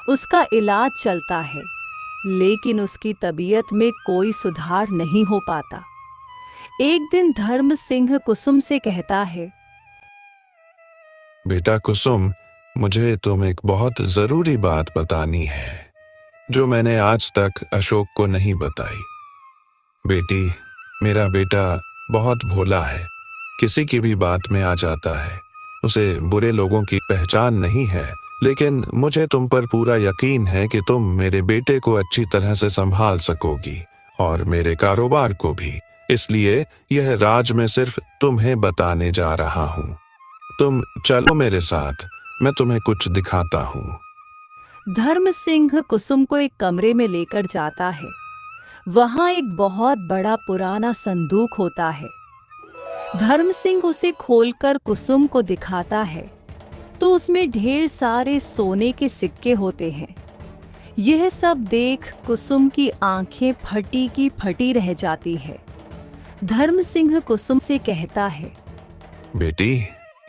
उसका इलाज चलता है, लेकिन उसकी तबीयत में कोई सुधार नहीं हो पाता। एक दिन धर्म सिंह कुसुम से कहता है, बेटा कुसुम, मुझे तुम एक बहुत जरूरी बात बतानी है जो मैंने आज तक अशोक को नहीं बताई। बेटी, मेरा बेटा बहुत भोला है, किसी की भी बात में आ जाता है। उसे बुरे लोगों की पहचान नहीं है, लेकिन मुझे तुम पर पूरा यकीन है कि तुम मेरे बेटे को अच्छी तरह से संभाल सकोगी और मेरे कारोबार को भी। इसलिए यह राज में सिर्फ तुम्हें बताने जा रहा हूँ। तुम चलो मेरे साथ, मैं तुम्हें कुछ दिखाता हूँ। धर्म सिंह कुसुम को एक कमरे में लेकर जाता है। वहां एक बहुत बड़ा पुराना संदूक होता है। धर्म सिंह उसे खोलकर कुसुम को दिखाता है तो उसमें ढेर सारे सोने के सिक्के होते हैं। यह सब देख कुसुम की आंखें फटी की फटी रह जाती है। धर्म सिंह कुसुम से कहता है, बेटी,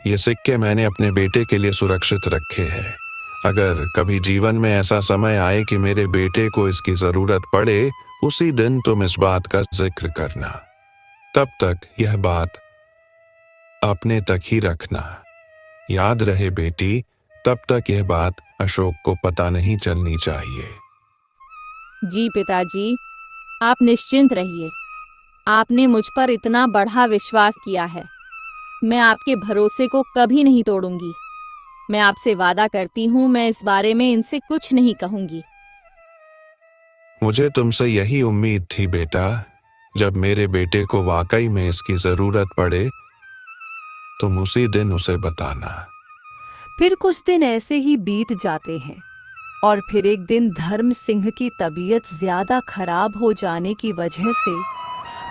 ये सिक्के मैंने अपने बेटे के लिए सुरक्षित रखे हैं। अगर कभी जीवन में ऐसा समय आए कि मेरे बेटे को इसकी जरूरत पड़े, उसी दिन तुम इस बात का जिक्र करना। तब तक यह बात अपने तक ही रखना। याद रहे बेटी, तब तक यह बात अशोक को पता नहीं चलनी चाहिए। जी पिताजी, आप निश्चिंत रहिए। आपने मुझ पर इतना बड़ा विश्वास किया है, मैं आपके भरोसे को कभी नहीं तोड़ूंगी। मैं आपसे वादा करती हूँ, मैं इस बारे में इनसे कुछ नहीं कहूंगी। मुझे तुमसे यही उम्मीद थी बेटा। जब मेरे बेटे को वाकई में इसकी जरूरत पड़े, तुम उसी दिन उसे बताना। फिर कुछ दिन ऐसे ही बीत जाते हैं और फिर एक दिन धर्म सिंह की तबीयत ज्यादा खराब हो जाने की वजह से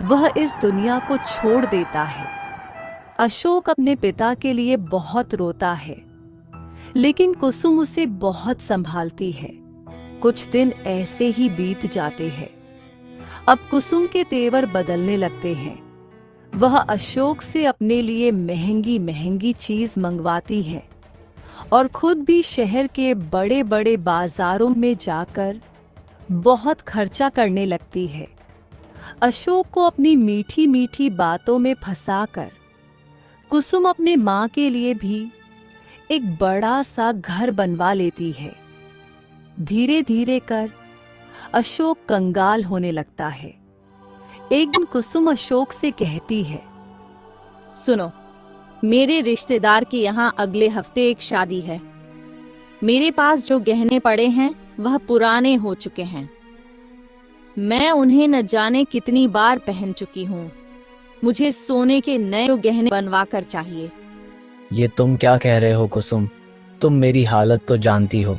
वह इस दुनिया को छोड़ देता है। अशोक अपने पिता के लिए बहुत रोता है, लेकिन कुसुम उसे बहुत संभालती है। कुछ दिन ऐसे ही बीत जाते हैं। अब कुसुम के तेवर बदलने लगते हैं। वह अशोक से अपने लिए महंगी महंगी चीज मंगवाती है और खुद भी शहर के बड़े बड़े बाजारों में जाकर बहुत खर्चा करने लगती है। अशोक को अपनी मीठी मीठी बातों में फंसाकर कुसुम अपने माँ के लिए भी एक बड़ा सा घर बनवा लेती है। धीरे धीरे कर अशोक कंगाल होने लगता है। एक दिन कुसुम अशोक से कहती है, सुनो, मेरे रिश्तेदार के यहाँ अगले हफ्ते एक शादी है। मेरे पास जो गहने पड़े हैं वह पुराने हो चुके हैं। मैं उन्हें न जाने कितनी बार पहन चुकी हूँ। मुझे सोने के नए गहने बनवा कर चाहिए। ये तुम क्या कह रहे हो कुसुम? तुम मेरी हालत तो जानती हो।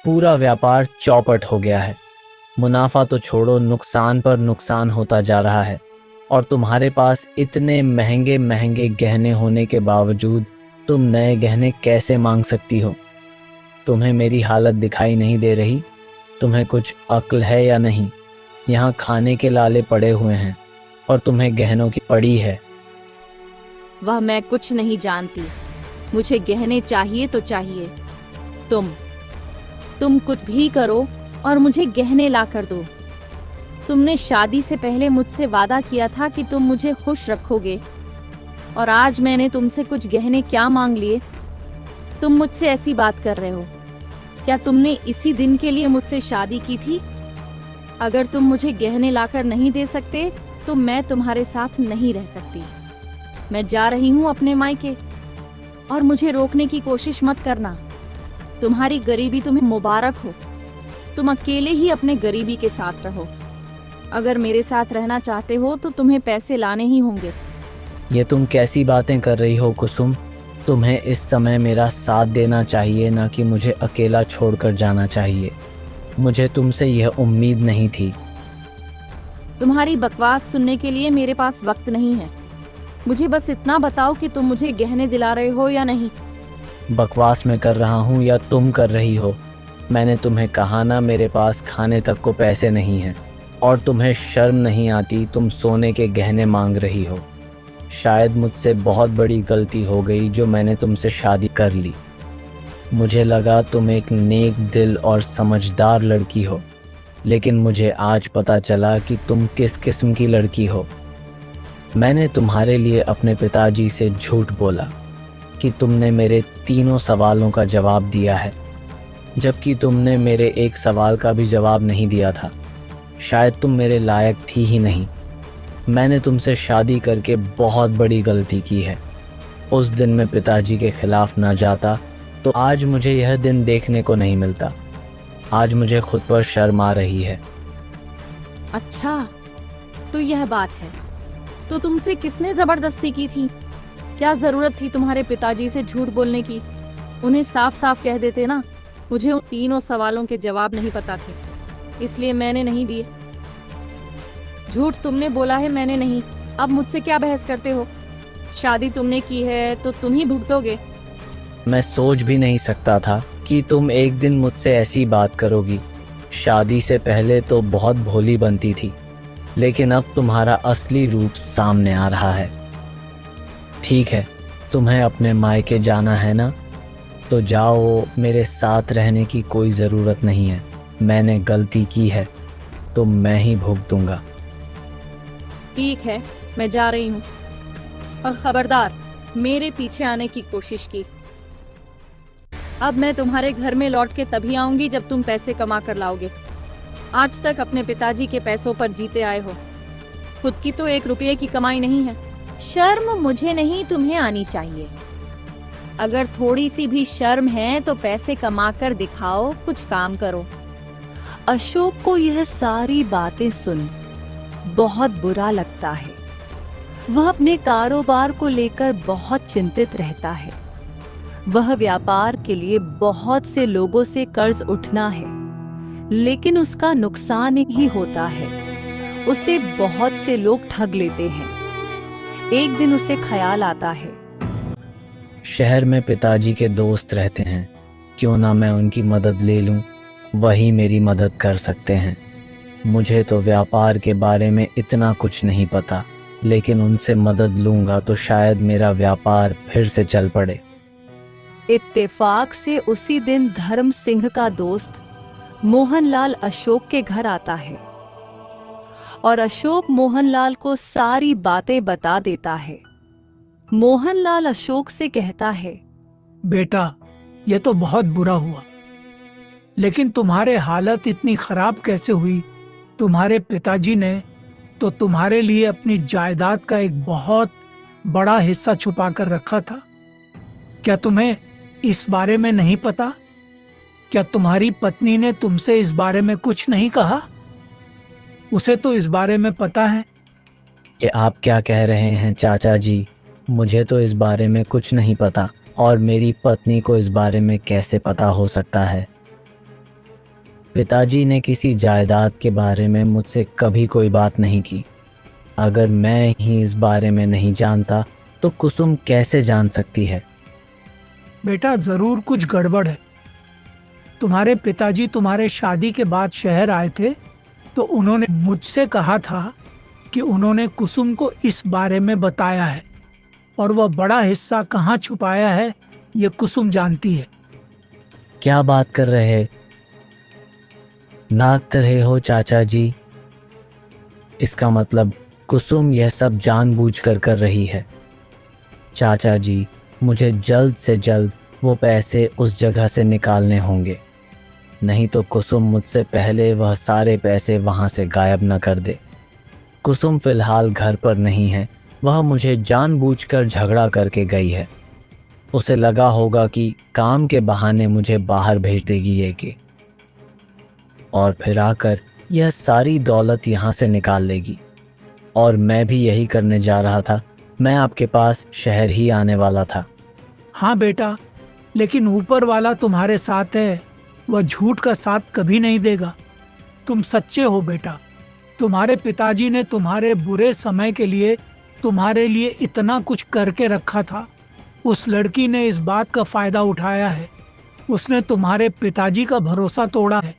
पूरा व्यापार चौपट हो गया है। मुनाफा तो छोड़ो, नुकसान पर नुकसान होता जा रहा है। और तुम्हारे पास इतने महंगे महंगे गहने होने के बावजूद तुम नए गहने कैसे मांग सकती हो? तुम्हें मेरी हालत दिखाई नहीं दे रही? तुम्हें कुछ अक्ल है या नहीं? यहाँ खाने के लाले पड़े हुए हैं और तुम्हें गहनों की पड़ी है। वह मैं कुछ नहीं जानती। मुझे गहने चाहिए तो चाहिए। तुम कुछ भी करो और मुझे गहने ला कर दो। तुमने शादी से पहले मुझसे वादा किया था कि तुम मुझे खुश रखोगे, और आज मैंने तुमसे कुछ गहने क्या मांग लिए? तुम मुझसे ऐसी बात कर रहे हो? क्या तुमने इसी दिन के लिए मुझसे शादी की थी? अगर तुम मुझे गहने लाकर नहीं दे सकते तो मैं तुम्हारे साथ नहीं रह सकती। मैं जा रही हूँ अपने मायके, और मुझे रोकने की कोशिश मत करना। तुम्हारी गरीबी तुम्हें मुबारक हो। तुम अकेले ही अपने गरीबी के साथ रहो। अगर मेरे साथ रहना चाहते हो तो तुम्हें पैसे लाने ही होंगे। ये तुम कैसी बातें कर रही हो कुसुम? तुम्हें इस समय मेरा साथ देना चाहिए, ना कि मुझे अकेला छोड़कर जाना चाहिए। मुझे तुमसे यह उम्मीद नहीं थी। तुम्हारी बकवास सुनने के लिए मेरे पास वक्त नहीं है। मुझे बस इतना बताओ कि तुम मुझे गहने दिला रहे हो या नहीं। बकवास मैं कर रहा हूँ या तुम कर रही हो? मैंने तुम्हें कहा ना, मेरे पास खाने तक को पैसे नहीं हैं। और तुम्हें शर्म नहीं आती? तुम सोने के गहने मांग रही हो। शायद मुझसे बहुत बड़ी गलती हो गई जो मैंने तुमसे शादी कर ली। मुझे लगा तुम एक नेक दिल और समझदार लड़की हो, लेकिन मुझे आज पता चला कि तुम किस किस्म की लड़की हो। मैंने तुम्हारे लिए अपने पिताजी से झूठ बोला कि तुमने मेरे तीनों सवालों का जवाब दिया है, जबकि तुमने मेरे एक सवाल का भी जवाब नहीं दिया था। शायद तुम मेरे लायक थी ही नहीं। मैंने तुमसे शादी करके बहुत बड़ी गलती की है। उस दिन मैं पिताजी के खिलाफ ना जाता तो आज मुझे यह दिन देखने को नहीं मिलता। आज मुझे खुद पर शर्म आ रही है। अच्छा, तो यह बात है। तो तुमसे किसने जबरदस्ती की थी? क्या जरूरत थी तुम्हारे पिताजी से झूठ बोलने की? उन्हें साफ साफ कह देते ना। मुझे उन तीनों सवालों के जवाब नहीं पता थे, इसलिए मैंने नहीं दिए। झूठ तुमने बोला है, मैंने नहीं। अब मुझसे क्या बहस करते हो? शादी तुमने की है तो तुम ही भुगतोगे। मैं सोच भी नहीं सकता था कि तुम एक दिन मुझसे ऐसी बात करोगी। शादी से पहले तो बहुत भोली बनती थी, लेकिन अब तुम्हारा असली रूप सामने आ रहा है। ठीक है, तुम्हें अपने मायके जाना है ना, तो जाओ। मेरे साथ रहने की कोई ज़रूरत नहीं है। मैंने गलती की है तो मैं ही भुगतूंगा। ठीक है, मैं जा रही हूँ, और खबरदार मेरे पीछे आने की कोशिश की। अब मैं तुम्हारे घर में लौट के तभी आऊंगी जब तुम पैसे कमा कर लाओगे। आज तक अपने पिताजी के पैसों पर जीते आए हो। खुद की तो 1 रुपये की कमाई नहीं है। शर्म मुझे नहीं, तुम्हें आनी चाहिए। अगर थोड़ी सी भी शर्म है तो पैसे कमा कर दिखाओ, कुछ काम करो। अशोक को यह सारी बातें सुन बहुत बुरा लगता है। वह अपने कारोबार को लेकर बहुत चिंतित रहता है। वह व्यापार के लिए बहुत से लोगों से कर्ज उठना है, लेकिन उसका नुकसान ही होता है। उसे बहुत से लोग ठग लेते हैं। एक दिन उसे ख्याल आता है, शहर में पिताजी के दोस्त रहते हैं, क्यों ना मैं उनकी मदद ले लूं। वही मेरी मदद कर सकते हैं। मुझे तो व्यापार के बारे में इतना कुछ नहीं पता, लेकिन उनसे मदद लूंगा तो शायद मेरा व्यापार फिर से चल पड़े। इत्तेफाक से उसी दिन धर्म सिंह का दोस्त मोहनलाल अशोक के घर आता है और अशोक मोहनलाल को सारी बातें बता देता है। मोहनलाल अशोक से कहता है, बेटा, ये तो बहुत बुरा हुआ, लेकिन तुम्हारे हालत इतनी खराब कैसे हुई? तुम्हारे पिताजी ने तो तुम्हारे लिए अपनी जायदाद का एक बहुत बड़ा हिस्सा छुपा कर रखा था। क्या तुम्हें इस बारे में नहीं पता? क्या तुम्हारी पत्नी ने तुमसे इस बारे में कुछ नहीं कहा? उसे तो इस बारे में पता है। कि आप क्या कह रहे हैं चाचा जी? मुझे तो इस बारे में कुछ नहीं पता, और मेरी पत्नी को इस बारे में कैसे पता हो सकता है? पिताजी ने किसी जायदाद के बारे में मुझसे कभी कोई बात नहीं की। अगर मैं ही इस बारे में नहीं जानता तो कुसुम कैसे जान सकती है? बेटा, जरूर कुछ गड़बड़ है। तुम्हारे पिताजी तुम्हारे शादी के बाद शहर आए थे तो उन्होंने मुझसे कहा था कि उन्होंने कुसुम को इस बारे में बताया है, और वह बड़ा हिस्सा कहाँ छुपाया है ये कुसुम जानती है। क्या बात कर रहे नाक रहे हो चाचा जी? इसका मतलब कुसुम यह सब जानबूझकर कर रही है। चाचा जी, मुझे जल्द से जल्द वो पैसे उस जगह से निकालने होंगे, नहीं तो कुसुम मुझसे पहले वह सारे पैसे वहां से गायब न कर दे। कुसुम फिलहाल घर पर नहीं है। वह मुझे जानबूझकर झगड़ा करके गई है। उसे लगा होगा कि काम के बहाने मुझे बाहर भेज देगी ये कि, और फिर आकर यह सारी दौलत यहाँ से निकाल लेगी। और मैं भी यही करने जा रहा था। मैं आपके पास शहर ही आने वाला था। हाँ बेटा, लेकिन ऊपर वाला तुम्हारे साथ है। वह झूठ का साथ कभी नहीं देगा। तुम सच्चे हो बेटा। तुम्हारे पिताजी ने तुम्हारे बुरे समय के लिए तुम्हारे लिए इतना कुछ करके रखा था। उस लड़की ने इस बात का फायदा उठाया है। उसने तुम्हारे पिताजी का भरोसा तोड़ा है।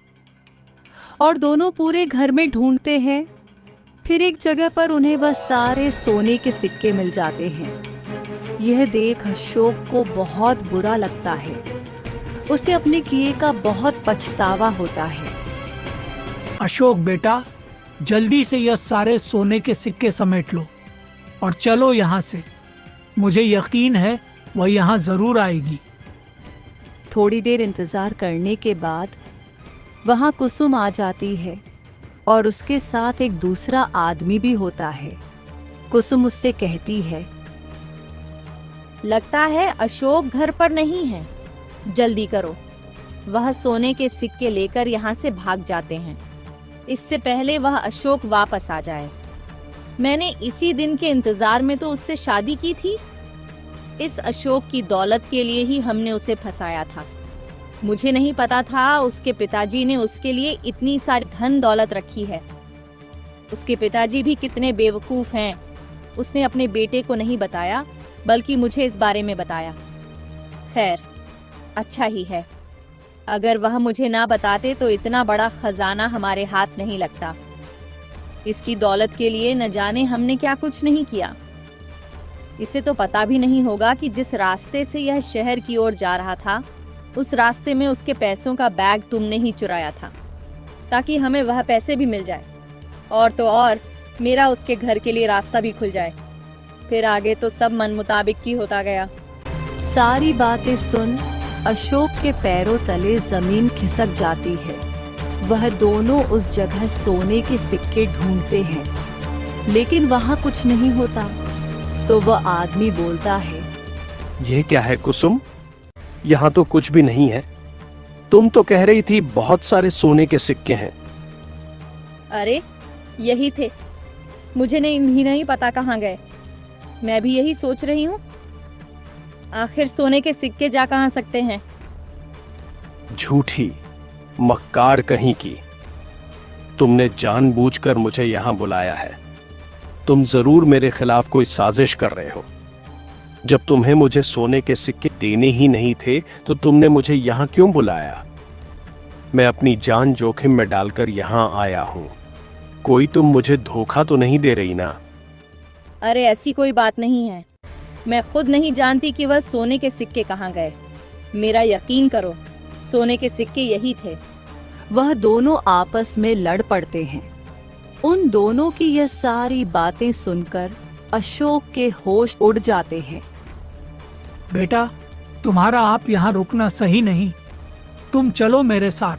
और दोनों पूरे घर में ढूंढते हैं फिर एक जगह पर उन्हें वह सारे सोने के सिक्के मिल जाते हैं। यह देख अशोक को बहुत बुरा लगता है। उसे अपने किए का बहुत पछतावा होता है। अशोक बेटा, जल्दी से यह सारे सोने के सिक्के समेट लो और चलो यहाँ से। मुझे यकीन है वह यहाँ जरूर आएगी। थोड़ी देर इंतजार करने के बाद वहां कुसुम आ जाती है और उसके साथ एक दूसरा आदमी भी होता है। कुसुम उससे कहती है, लगता है अशोक घर पर नहीं है। जल्दी करो, वह सोने के सिक्के लेकर यहाँ से भाग जाते हैं, इससे पहले वह अशोक वापस आ जाए। मैंने इसी दिन के इंतजार में तो उससे शादी की थी। इस अशोक की दौलत के लिए ही हमने उसे फंसाया था। मुझे नहीं पता था उसके पिताजी ने उसके लिए इतनी सारी धन दौलत रखी है। उसके पिताजी भी कितने बेवकूफ हैं। उसने अपने बेटे को नहीं बताया, बल्कि मुझे इस बारे में बताया। खैर, अच्छा ही है। अगर वह मुझे ना बताते तो इतना बड़ा खजाना हमारे हाथ नहीं लगता। इसकी दौलत के लिए न जाने हमने क्या कुछ नहीं किया। इसे तो पता भी नहीं होगा कि जिस रास्ते से यह शहर की ओर जा रहा था, उस रास्ते में उसके पैसों का बैग तुमने ही चुराया था, ताकि हमें वह पैसे भी मिल जाए और तो और मेरा उसके घर के लिए रास्ता भी खुल जाए। फिर आगे तो सब मन मुताबिक की होता गया। सारी बातें सुन अशोक के पैरों तले जमीन खिसक जाती है। वह दोनों उस जगह सोने के सिक्के ढूंढते हैं, लेकिन वहां कुछ नहीं होता। तो वह आदमी बोलता है, ये क्या है कुसुम? यहाँ तो कुछ भी नहीं है। तुम तो कह रही थी बहुत सारे सोने के सिक्के हैं। अरे यही थे, मुझे नहीं पता कहाँ गए। मैं भी यही सोच रही हूँ, आखिर सोने के सिक्के जा कहाँ सकते हैं। झूठी मक्कार कहीं की, तुमने जानबूझकर मुझे यहाँ बुलाया है। तुम जरूर मेरे खिलाफ कोई साजिश कर रहे हो। जब तुम्हें मुझे सोने के सिक्के देने ही नहीं थे तो तुमने मुझे यहाँ क्यों बुलाया? मैं अपनी जान जोखिम में डालकर यहाँ आया हूँ। कोई तुम मुझे धोखा तो नहीं दे रही ना? अरे ऐसी कोई बात नहीं है। मैं खुद नहीं जानती कि वह सोने के सिक्के कहाँ गए। मेरा यकीन करो, सोने के सिक्के यही थे। वह दोनों आपस में लड़ पड़ते हैं। उन दोनों की यह सारी बातें सुनकर अशोक के होश उड़ जाते हैं। बेटा, तुम्हारा आप यहाँ रुकना सही नहीं। तुम चलो मेरे साथ।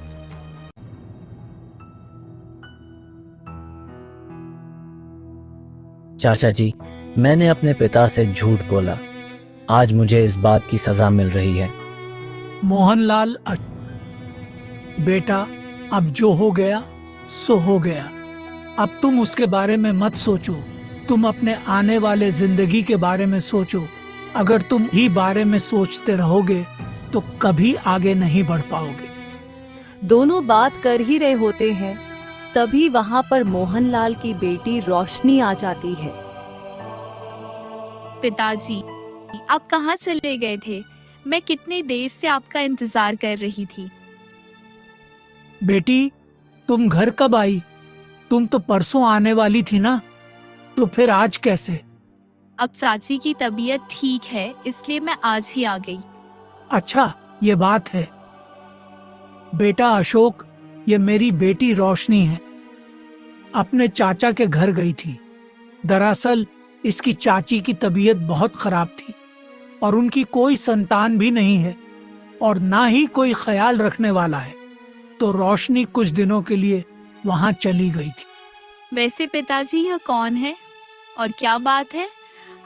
चाचा जी, मैंने अपने पिता से झूठ बोला। आज मुझे इस बात की सजा मिल रही है। मोहनलाल, बेटा, अब जो हो गया सो हो गया। अब तुम उसके बारे में मत सोचो। तुम अपने आने वाले जिंदगी के बारे में सोचो। अगर तुम ही बारे में सोचते रहोगे तो कभी आगे नहीं बढ़ पाओगे। दोनों बात कर ही रहे होते हैं, तभी वहां पर मोहनलाल की बेटी रोशनी आ जाती है। पिताजी, आप कहाँ चले गए थे? मैं कितनी देर से आपका इंतजार कर रही थी। बेटी, तुम घर कब आई? तुम तो परसों आने वाली थी ना, तो फिर आज कैसे? अब चाची की तबीयत ठीक है, इसलिए मैं आज ही आ गई। अच्छा, ये बात है। बेटा अशोक, ये मेरी बेटी रोशनी है। अपने चाचा के घर गई थी। दरअसल इसकी चाची की तबीयत बहुत खराब थी और उनकी कोई संतान भी नहीं है और ना ही कोई ख्याल रखने वाला है। तो रोशनी कुछ दिनों के लिए वहां चली गई थी। वैसे पिताजी, यह कौन है और क्या बात है?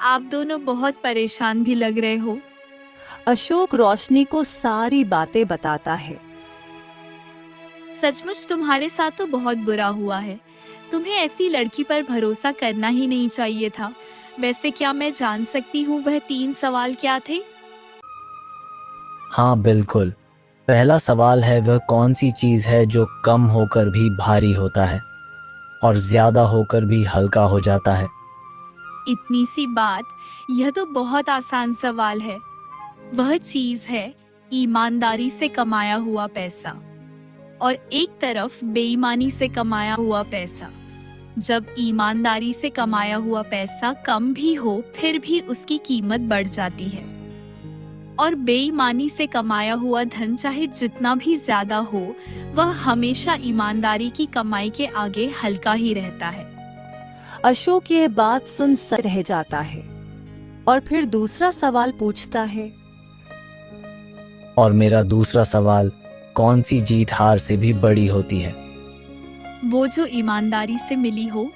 आप दोनों बहुत परेशान भी लग रहे हो। अशोक रोशनी को सारी बातें बताता है। सचमुच तुम्हारे साथ तो बहुत बुरा हुआ है। तुम्हें ऐसी लड़की पर भरोसा करना ही नहीं चाहिए था। वैसे क्या मैं जान सकती हूँ वह 3 सवाल क्या थे? हाँ बिल्कुल। पहला सवाल है, वह कौन सी चीज है जो कम होकर भी भारी होता है और ज्यादा होकर भी हल्का हो जाता है? इतनी सी बात, यह तो बहुत आसान सवाल है। वह चीज है ईमानदारी से कमाया हुआ पैसा और एक तरफ बेईमानी से कमाया हुआ पैसा। जब ईमानदारी से कमाया हुआ पैसा कम भी हो फिर भी उसकी कीमत बढ़ जाती है, और बेईमानी से कमाया हुआ धन चाहे जितना भी ज्यादा हो वह हमेशा ईमानदारी की कमाई के आगे हल्का ही रहता है। अशोक यह बात सुन सर रह जाता है और फिर दूसरा सवाल पूछता है। और मेरा दूसरा सवाल, कौन सी जीत हार से भी बड़ी होती है? वो जो ईमानदारी से मिली हो,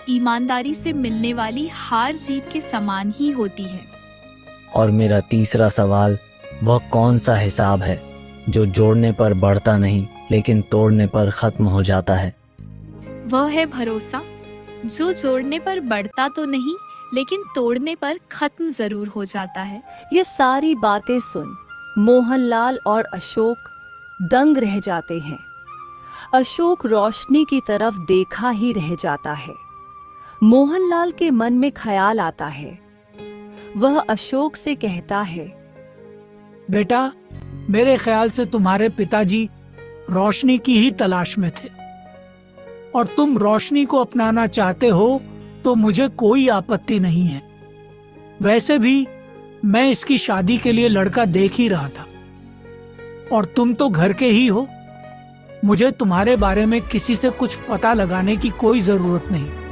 ईमानदारी से मिलने वाली हार जीत के समान ही होती है। और मेरा तीसरा सवाल, वह कौन सा हिसाब है जो जोड़ने पर बढ़ता नहीं लेकिन तोड़ने पर खत्म हो जाता है? वह है भरोसा, जो जोड़ने पर बढ़ता तो नहीं लेकिन तोड़ने पर खत्म जरूर हो जाता है। ये सारी बातें सुन मोहनलाल और अशोक दंग रह जाते हैं। अशोक रोशनी की तरफ देखा ही रह जाता है। मोहनलाल के मन में ख्याल आता है। वह अशोक से कहता है, बेटा, मेरे ख्याल से तुम्हारे पिताजी रोशनी की ही तलाश में थे, और तुम रोशनी को अपनाना चाहते हो तो मुझे कोई आपत्ति नहीं है। वैसे भी मैं इसकी शादी के लिए लड़का देख ही रहा था, और तुम तो घर के ही हो। मुझे तुम्हारे बारे में किसी से कुछ पता लगाने की कोई जरूरत नहीं।